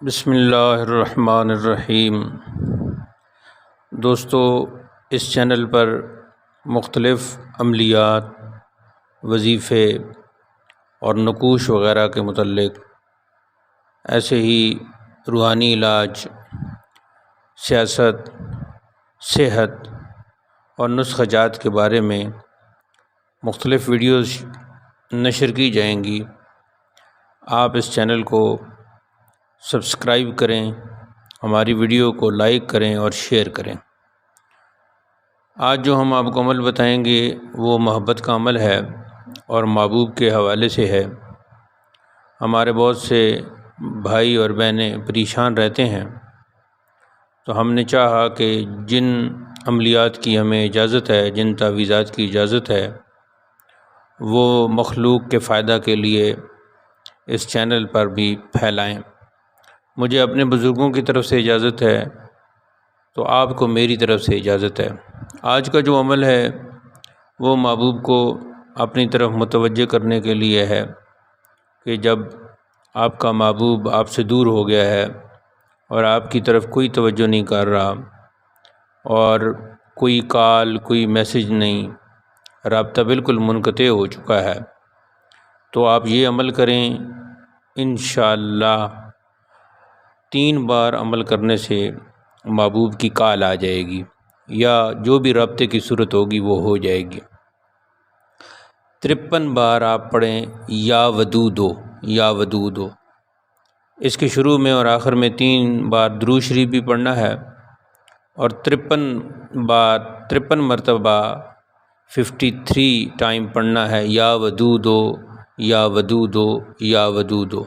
بسم اللہ الرحمن الرحیم۔ دوستو، اس چینل پر مختلف عملیات، وظیفے اور نقوش وغیرہ کے متعلق، ایسے ہی روحانی علاج، سیاست، صحت اور نسخہ جات کے بارے میں مختلف ویڈیوز نشر کی جائیں گی۔ آپ اس چینل کو سبسکرائب کریں، ہماری ویڈیو کو لائک کریں اور شیئر کریں۔ آج جو ہم آپ کو عمل بتائیں گے وہ محبت کا عمل ہے اور محبوب کے حوالے سے ہے۔ ہمارے بہت سے بھائی اور بہنیں پریشان رہتے ہیں، تو ہم نے چاہا کہ جن عملیات کی ہمیں اجازت ہے، جن تعویذات کی اجازت ہے، وہ مخلوق کے فائدہ کے لیے اس چینل پر بھی پھیلائیں۔ مجھے اپنے بزرگوں کی طرف سے اجازت ہے، تو آپ کو میری طرف سے اجازت ہے۔ آج کا جو عمل ہے وہ محبوب کو اپنی طرف متوجہ کرنے کے لیے ہے کہ جب آپ کا محبوب آپ سے دور ہو گیا ہے اور آپ کی طرف کوئی توجہ نہیں کر رہا اور کوئی کال، کوئی میسج نہیں، رابطہ بالکل منقطع ہو چکا ہے، تو آپ یہ عمل کریں۔ انشاءاللہ 3 بار عمل کرنے سے محبوب کی کال آ جائے گی، یا جو بھی رابطے کی صورت ہوگی وہ ہو جائے گی۔ 53 بار آپ پڑھیں یا ودودو، یا ودودو۔ اس کے شروع میں اور آخر میں 3 بار درود شریف بھی پڑھنا ہے، اور 53 مرتبہ 53 ٹائم پڑھنا ہے یا ودودو، یا ودودو، یا ودودو۔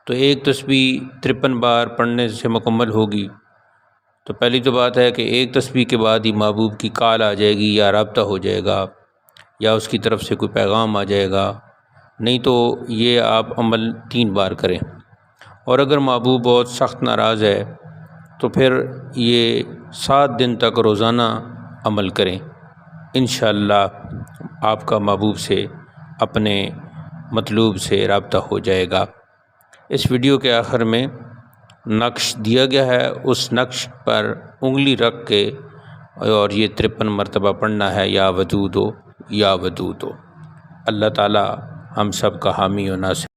تو ایک تسبیح 53 بار پڑھنے سے مکمل ہوگی۔ تو پہلی تو بات ہے کہ ایک تسبیح کے بعد ہی محبوب کی کال آ جائے گی، یا رابطہ ہو جائے گا، یا اس کی طرف سے کوئی پیغام آ جائے گا۔ نہیں تو یہ آپ عمل 3 بار کریں، اور اگر محبوب بہت سخت ناراض ہے تو پھر یہ 7 دن تک روزانہ عمل کریں۔ انشاءاللہ آپ کا محبوب سے، اپنے مطلوب سے رابطہ ہو جائے گا۔ اس ویڈیو کے آخر میں نقش دیا گیا ہے، اس نقش پر انگلی رکھ کے اور یہ 53 مرتبہ پڑھنا ہے یا ودودو، یا ودودو۔ اللہ تعالی ہم سب کا حامی و ناصر